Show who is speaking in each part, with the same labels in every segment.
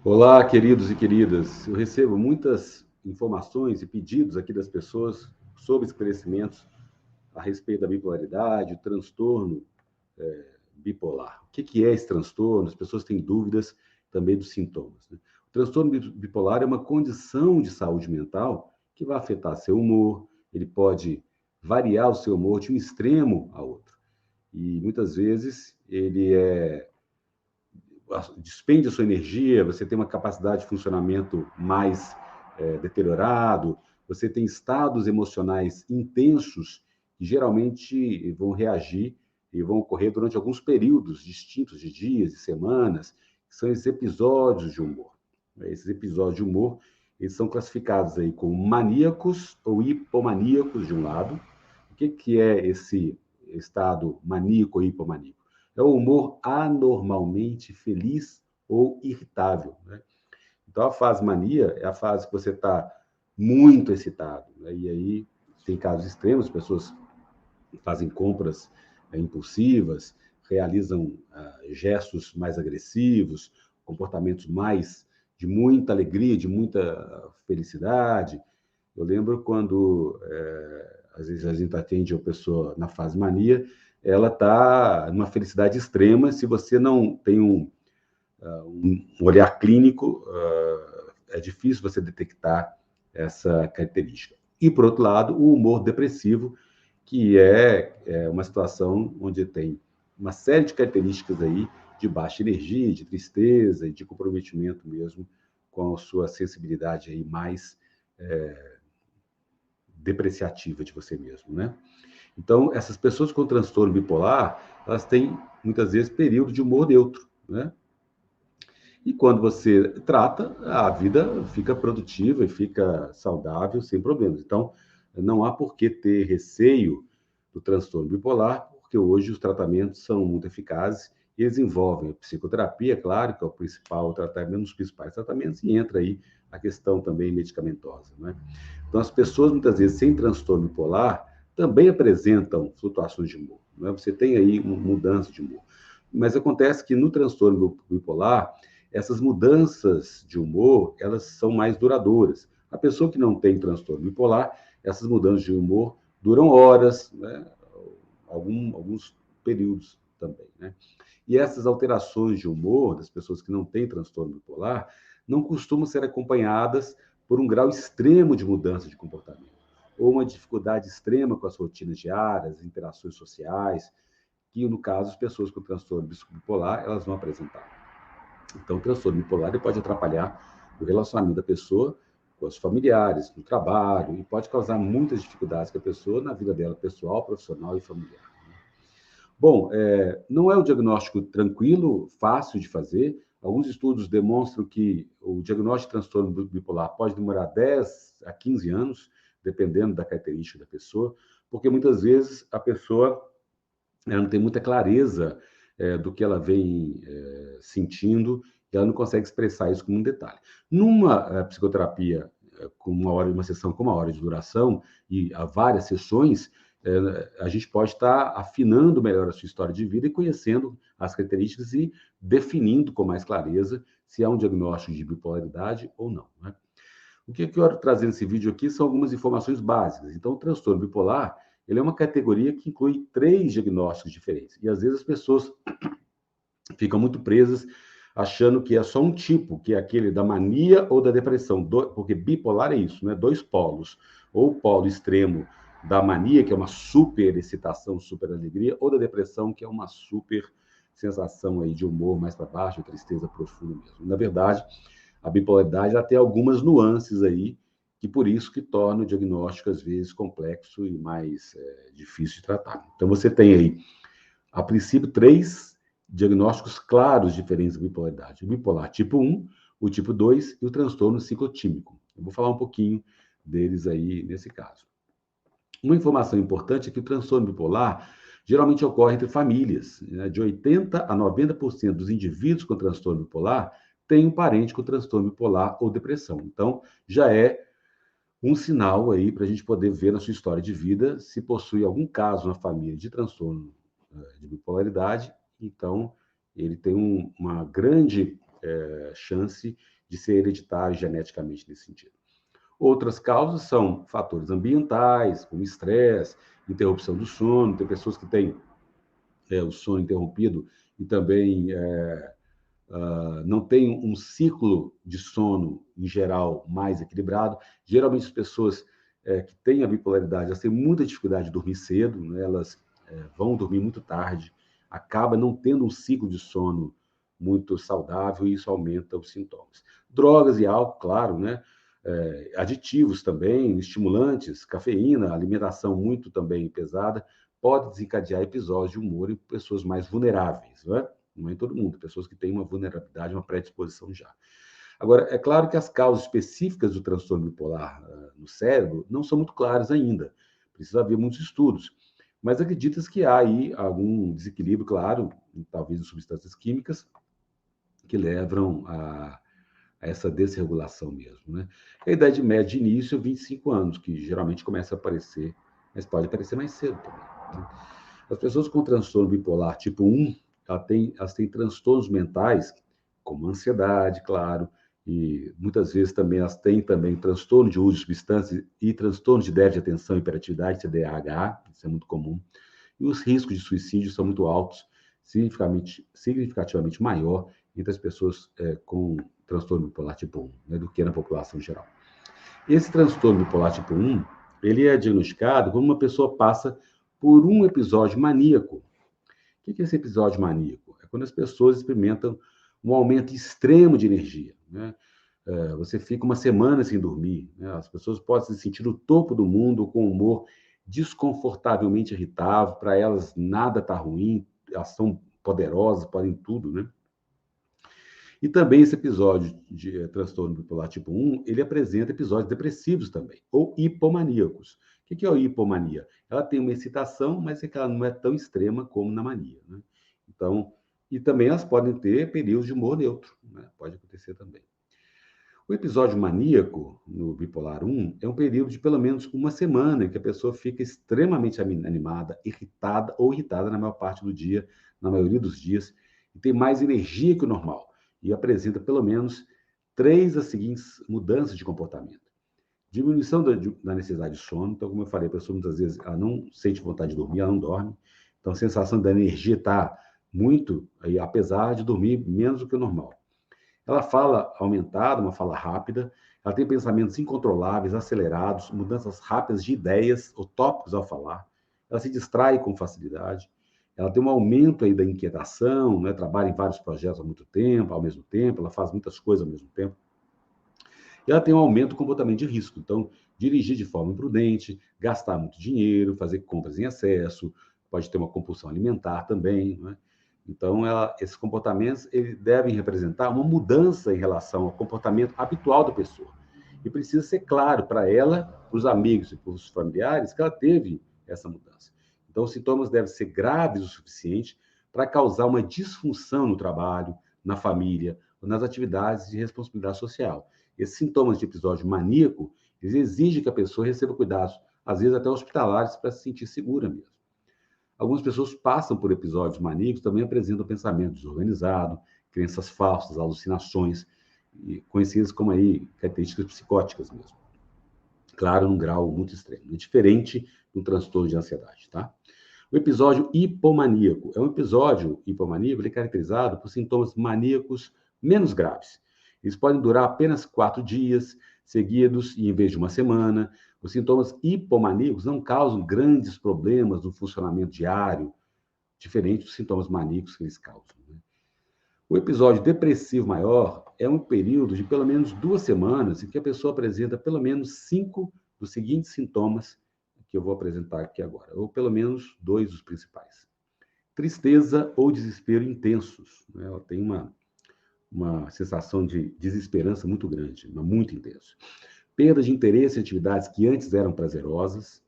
Speaker 1: Olá, queridos e queridas. Eu recebo muitas informações e pedidos aqui das pessoas sobre esclarecimentos a respeito da bipolaridade, o transtorno bipolar. O que é esse transtorno? As pessoas têm dúvidas também dos sintomas, né? O transtorno bipolar é uma condição de saúde mental que vai afetar seu humor, ele pode variar o seu humor de um extremo a outro. E muitas vezes despende a sua energia, você tem uma capacidade de funcionamento mais deteriorado, você tem estados emocionais intensos que geralmente vão reagir e vão ocorrer durante alguns períodos distintos de dias e semanas, que são esses episódios de humor. Esses episódios de humor, eles são classificados aí como maníacos ou hipomaníacos de um lado. O que é esse estado maníaco ou hipomaníaco? É o humor anormalmente feliz ou irritável, né? Então, a fase mania é a fase que você está muito excitado, né? E aí tem casos extremos, pessoas fazem compras impulsivas, realizam gestos mais agressivos, comportamentos mais de muita alegria, de muita felicidade. Eu lembro quando, às vezes, a gente atende uma pessoa na fase mania, ela está numa felicidade extrema. Se você não tem um olhar clínico, é difícil você detectar essa característica. E, por outro lado, o humor depressivo, que é uma situação onde tem uma série de características aí de baixa energia, de tristeza e de comprometimento mesmo com a sua sensibilidade aí mais depreciativa de você mesmo, né? Então, essas pessoas com transtorno bipolar, elas têm muitas vezes período de humor neutro, né? E quando você trata, a vida fica produtiva e fica saudável sem problemas. Então, não há por que ter receio do transtorno bipolar, porque hoje os tratamentos são muito eficazes e eles envolvem a psicoterapia, claro, que é o principal tratamento, um dos principais tratamentos, e entra aí a questão também medicamentosa, né? Então, as pessoas, muitas vezes, sem transtorno bipolar, também apresentam flutuações de humor, né? Você tem aí uma mudança de humor. Mas acontece que no transtorno bipolar, essas mudanças de humor, elas são mais duradouras. A pessoa que não tem transtorno bipolar, essas mudanças de humor duram horas, né? Alguns períodos também, né? E essas alterações de humor das pessoas que não têm transtorno bipolar não costumam ser acompanhadas por um grau extremo de mudança de comportamento, ou uma dificuldade extrema com as rotinas diárias, interações sociais, que no caso as pessoas com transtorno bipolar elas vão apresentar. Então, o transtorno bipolar pode atrapalhar o relacionamento da pessoa com os familiares, no trabalho, e pode causar muitas dificuldades para a pessoa na vida dela pessoal, profissional e familiar. Bom, não é um diagnóstico tranquilo, fácil de fazer. Alguns estudos demonstram que o diagnóstico de transtorno bipolar pode demorar 10 a 15 anos, dependendo da característica da pessoa, porque muitas vezes a pessoa ela não tem muita clareza do que ela vem sentindo, e ela não consegue expressar isso como um detalhe. Numa psicoterapia com uma sessão com uma hora de duração e há várias sessões, a gente pode estar afinando melhor a sua história de vida e conhecendo as características e definindo com mais clareza se há um diagnóstico de bipolaridade ou não, né? O que eu quero trazer nesse vídeo aqui são algumas informações básicas. Então, o transtorno bipolar, ele é uma categoria que inclui 3 diagnósticos diferentes. E às vezes as pessoas ficam muito presas achando que é só um tipo, que é aquele da mania ou da depressão, porque bipolar é isso, né? 2 polos. Ou o polo extremo da mania, que é uma super excitação, super alegria, ou da depressão, que é uma super sensação aí de humor mais para baixo, tristeza profunda mesmo. Na verdade, a bipolaridade ela tem algumas nuances aí, que por isso que torna o diagnóstico, às vezes, complexo e mais difícil de tratar. Então, você tem aí, a princípio, 3 diagnósticos claros diferentes da bipolaridade. O bipolar tipo 1, o tipo 2 e o transtorno ciclotímico. Eu vou falar um pouquinho deles aí nesse caso. Uma informação importante é que o transtorno bipolar geralmente ocorre entre famílias, né? De 80 a 90% dos indivíduos com transtorno bipolar têm um parente com transtorno bipolar ou depressão. Então, já é um sinal aí para a gente poder ver na sua história de vida se possui algum caso na família de transtorno de bipolaridade. Então, ele tem uma grande chance de ser hereditário geneticamente nesse sentido. Outras causas são fatores ambientais, como estresse, interrupção do sono. Tem pessoas que têm o sono interrompido e também não tem um ciclo de sono, em geral, mais equilibrado. Geralmente, as pessoas que têm a bipolaridade, elas têm muita dificuldade de dormir cedo, né? Elas vão dormir muito tarde, acaba não tendo um ciclo de sono muito saudável e isso aumenta os sintomas. Drogas e álcool, claro, né? Aditivos também, estimulantes, cafeína, alimentação muito também pesada, pode desencadear episódios de humor em pessoas mais vulneráveis, não é? Não é em todo mundo, pessoas que têm uma vulnerabilidade, uma predisposição já. Agora, é claro que as causas específicas do transtorno bipolar no cérebro não são muito claras ainda. Precisa haver muitos estudos. Mas acredita-se que há aí algum desequilíbrio, claro, talvez em substâncias químicas, que levam a essa desregulação mesmo, né? A idade média de início é 25 anos, que geralmente começa a aparecer, mas pode aparecer mais cedo também, né? As pessoas com transtorno bipolar tipo 1, elas têm transtornos mentais, como ansiedade, claro, e muitas vezes também elas têm também transtorno de uso de substâncias e transtorno de déficit de atenção e hiperatividade, TDAH, isso é muito comum. E os riscos de suicídio são muito altos, significativamente maior entre as pessoas com transtorno bipolar tipo 1, né, do que na população geral. Esse transtorno bipolar tipo 1, ele é diagnosticado quando uma pessoa passa por um episódio maníaco. O que é esse episódio maníaco? É quando as pessoas experimentam um aumento extremo de energia, né? Você fica uma semana sem dormir, né? As pessoas podem se sentir no topo do mundo, com humor desconfortavelmente irritável, para elas nada está ruim, elas são poderosas, podem tudo, né? E também esse episódio de transtorno bipolar tipo 1, ele apresenta episódios depressivos também, ou hipomaníacos. O que é a hipomania? Ela tem uma excitação, mas é que ela não é tão extrema como na mania, né? Então, e também elas podem ter períodos de humor neutro, né? Pode acontecer também. O episódio maníaco no bipolar 1 é um período de pelo menos uma semana em que a pessoa fica extremamente animada, irritada ou irritada na maior parte do dia, na maioria dos dias, e tem mais energia que o normal, e apresenta pelo menos 3 as seguintes mudanças de comportamento. Diminuição da necessidade de sono, então, como eu falei, a pessoa muitas vezes ela não sente vontade de dormir, ela não dorme, então a sensação da energia está muito, aí, apesar de dormir menos do que o normal. Ela fala aumentada, uma fala rápida, ela tem pensamentos incontroláveis, acelerados, mudanças rápidas de ideias ou tópicos ao falar, ela se distrai com facilidade, ela tem um aumento aí da inquietação, né? Trabalha em vários projetos ao mesmo tempo, ela faz muitas coisas ao mesmo tempo. E ela tem um aumento do comportamento de risco, então, dirigir de forma imprudente, gastar muito dinheiro, fazer compras em excesso, pode ter uma compulsão alimentar também, né? Então, esses comportamentos eles devem representar uma mudança em relação ao comportamento habitual da pessoa. E precisa ser claro para ela, para os amigos e para os familiares, que ela teve essa mudança. Então, os sintomas devem ser graves o suficiente para causar uma disfunção no trabalho, na família, ou nas atividades de responsabilidade social. Esses sintomas de episódio maníaco, eles exigem que a pessoa receba cuidados, às vezes até hospitalares, para se sentir segura mesmo. Algumas pessoas passam por episódios maníacos, também apresentam pensamento desorganizado, crenças falsas, alucinações, conhecidas como aí características psicóticas mesmo. Claro, num grau muito extremo. É diferente do transtorno de ansiedade, tá? O episódio hipomaníaco. É um episódio hipomaníaco, ele é caracterizado por sintomas maníacos menos graves. Eles podem durar apenas 4 dias seguidos e em vez de uma semana. Os sintomas hipomaníacos não causam grandes problemas no funcionamento diário, diferente dos sintomas maníacos que eles causam, né? O episódio depressivo maior é um período de pelo menos 2 semanas em que a pessoa apresenta pelo menos 5 dos seguintes sintomas que eu vou apresentar aqui agora, ou pelo menos 2 dos principais. Tristeza ou desespero intensos, né? Ela tem uma sensação de desesperança muito grande, muito intenso. Perda de interesse em atividades que antes eram prazerosas,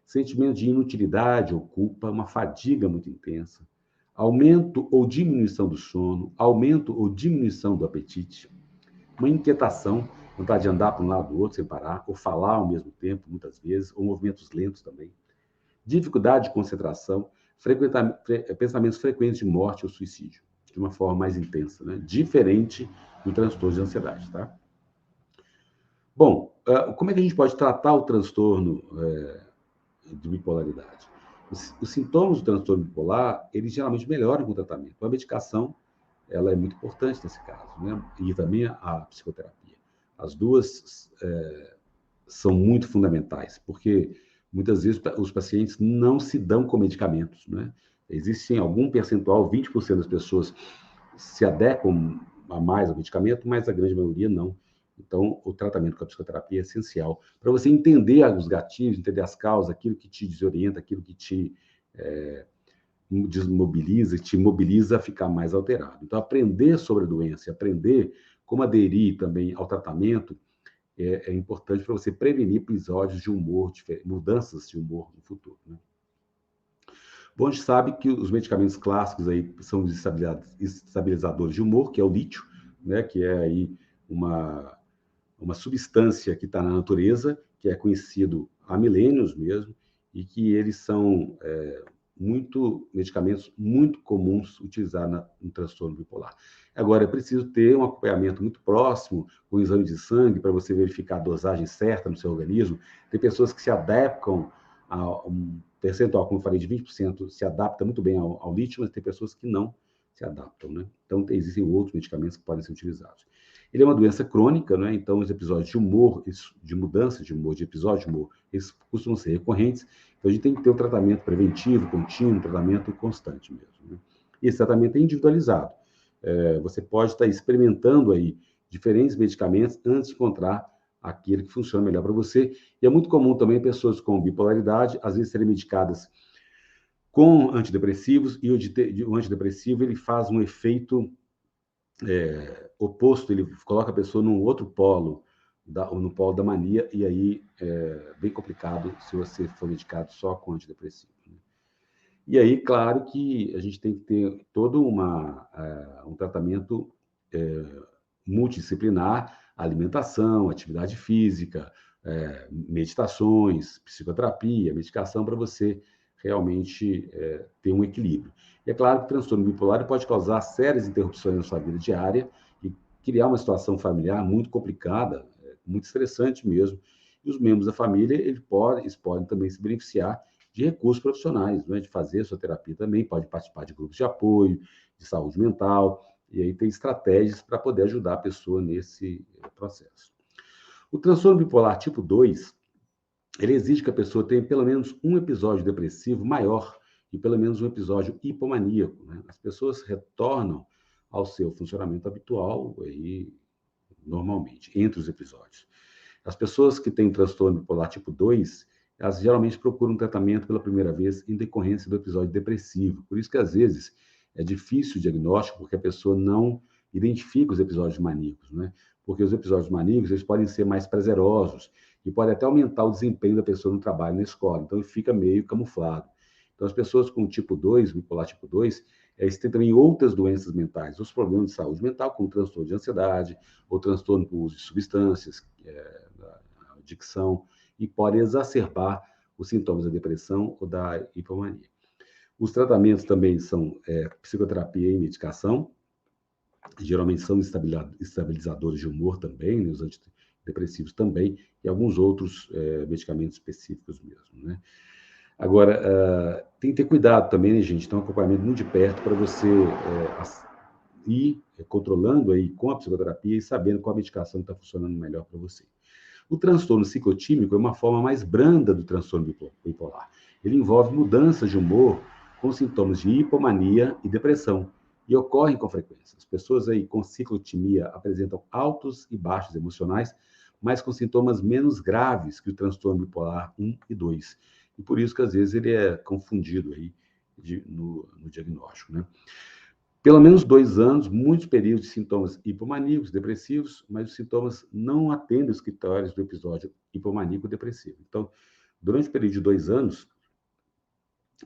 Speaker 1: sentimento de inutilidade ou culpa, uma fadiga muito intensa, aumento ou diminuição do sono, aumento ou diminuição do apetite, uma inquietação, vontade de andar para um lado do outro sem parar, ou falar ao mesmo tempo, muitas vezes, ou movimentos lentos também, dificuldade de concentração, pensamentos frequentes de morte ou suicídio. de uma forma mais intensa, né? Diferente do transtorno de ansiedade, tá? Bom, como é que a gente pode tratar o transtorno de bipolaridade? Os sintomas do transtorno bipolar, eles geralmente melhoram com o tratamento. A medicação, ela é muito importante nesse caso, né? E também a psicoterapia. As duas são muito fundamentais, porque muitas vezes os pacientes não se dão com medicamentos, né? Existe algum percentual, 20% das pessoas se adequam a mais ao medicamento, mas a grande maioria não. Então, o tratamento com a psicoterapia é essencial para você entender os gatilhos, entender as causas, aquilo que te desorienta, aquilo que te desmobiliza, te mobiliza a ficar mais alterado. Então, aprender sobre a doença, aprender como aderir também ao tratamento é importante para você prevenir episódios de humor, mudanças de humor no futuro, né? Bom, a gente sabe que os medicamentos clássicos aí são os estabilizadores de humor, que é o lítio, né, que é aí uma substância que está na natureza, que é conhecido há milênios mesmo, e que eles são medicamentos muito comuns utilizar no transtorno bipolar. Agora, é preciso ter um acompanhamento muito próximo, com o exame de sangue, para você verificar a dosagem certa no seu organismo. Tem pessoas que se adaptam a um percentual, como eu falei, de 20%, se adapta muito bem ao lítio, mas tem pessoas que não se adaptam, né? Então, existem outros medicamentos que podem ser utilizados. Ele é uma doença crônica, né? Então os episódios de humor, de mudança de humor, de episódio de humor, eles costumam ser recorrentes. Então a gente tem que ter um tratamento preventivo, contínuo, um tratamento constante mesmo, né? E esse tratamento é individualizado. Você pode estar experimentando aí diferentes medicamentos antes de encontrar aquele que funciona melhor para você. E é muito comum também pessoas com bipolaridade, às vezes, serem medicadas com antidepressivos, e o antidepressivo ele faz um efeito oposto, ele coloca a pessoa num outro polo, no polo da mania, e aí é bem complicado se você for medicado só com antidepressivo, né? E aí, claro que a gente tem que ter todo um tratamento multidisciplinar, alimentação, atividade física, meditações, psicoterapia, medicação, para você realmente ter um equilíbrio. E é claro que o transtorno bipolar pode causar sérias interrupções na sua vida diária e criar uma situação familiar muito complicada, muito estressante mesmo. E os membros da família, eles podem também se beneficiar de recursos profissionais, né, de fazer a sua terapia também, pode participar de grupos de apoio, de saúde mental, e aí tem estratégias para poder ajudar a pessoa nesse processo. O transtorno bipolar tipo 2, ele exige que a pessoa tenha pelo menos um episódio depressivo maior e pelo menos um episódio hipomaníaco, né? As pessoas retornam ao seu funcionamento habitual aí, normalmente, entre os episódios. As pessoas que têm transtorno bipolar tipo 2, elas geralmente procuram tratamento pela primeira vez em decorrência do episódio depressivo. Por isso que, às vezes, é difícil o diagnóstico, porque a pessoa não identifica os episódios maníacos, né? Porque os episódios maníacos, eles podem ser mais prazerosos e podem até aumentar o desempenho da pessoa no trabalho, na escola. Então, ele fica meio camuflado. Então, as pessoas com tipo 2, bipolar tipo 2, eles têm também outras doenças mentais, os problemas de saúde mental, como transtorno de ansiedade, ou transtorno por uso de substâncias, adicção, e pode exacerbar os sintomas da depressão ou da hipomania. Os tratamentos também são psicoterapia e medicação, geralmente são estabilizadores de humor também, né, os antidepressivos também, e alguns outros medicamentos específicos mesmo, né? Agora, tem que ter cuidado também, né, gente? Então, um acompanhamento muito de perto para você ir controlando aí com a psicoterapia e sabendo qual a medicação está funcionando melhor para você. O transtorno ciclotímico é uma forma mais branda do transtorno bipolar. Ele envolve mudanças de humor com sintomas de hipomania e depressão, e ocorrem com frequência. As pessoas aí com ciclotimia apresentam altos e baixos emocionais, mas com sintomas menos graves que o transtorno bipolar 1 e 2. E por isso que às vezes ele é confundido aí no diagnóstico, né? Pelo menos 2 anos, muitos períodos de sintomas hipomaníacos, depressivos, mas os sintomas não atendem os critérios do episódio hipomaníaco depressivo. Então, durante o período de 2 anos,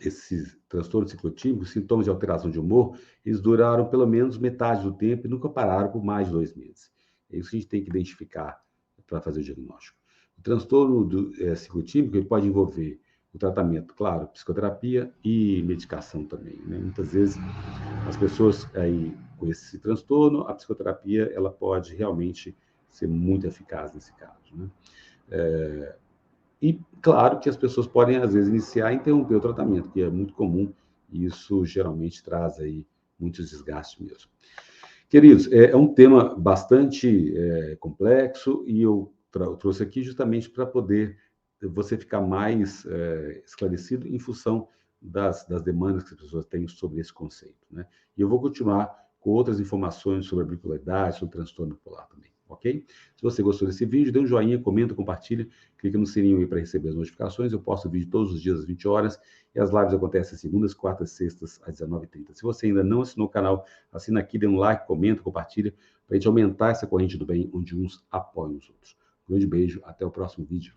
Speaker 1: esses transtornos ciclotímicos, sintomas de alteração de humor, eles duraram pelo menos metade do tempo e nunca pararam por mais de 2 meses. É isso que a gente tem que identificar para fazer o diagnóstico. O transtorno ciclotímico ele pode envolver o tratamento, claro, psicoterapia e medicação também, né? Muitas vezes as pessoas aí com esse transtorno, a psicoterapia ela pode realmente ser muito eficaz nesse caso, né? E claro que as pessoas podem às vezes iniciar e interromper o tratamento, que é muito comum e isso geralmente traz aí muitos desgastes mesmo. Queridos, é um tema bastante complexo e eu trouxe aqui justamente para poder você ficar mais esclarecido em função das demandas que as pessoas têm sobre esse conceito, né? E eu vou continuar com outras informações sobre a bipolaridade, sobre o transtorno bipolar também, ok? Se você gostou desse vídeo, dê um joinha, comenta, compartilha, clica no sininho aí para receber as notificações. Eu posto vídeo todos os dias às 20 horas e as lives acontecem segundas, quartas, sextas às 19h30. Se você ainda não assinou o canal, assina aqui, dê um like, comenta, compartilha, para a gente aumentar essa corrente do bem, onde uns apoiam os outros. Um grande beijo, até o próximo vídeo.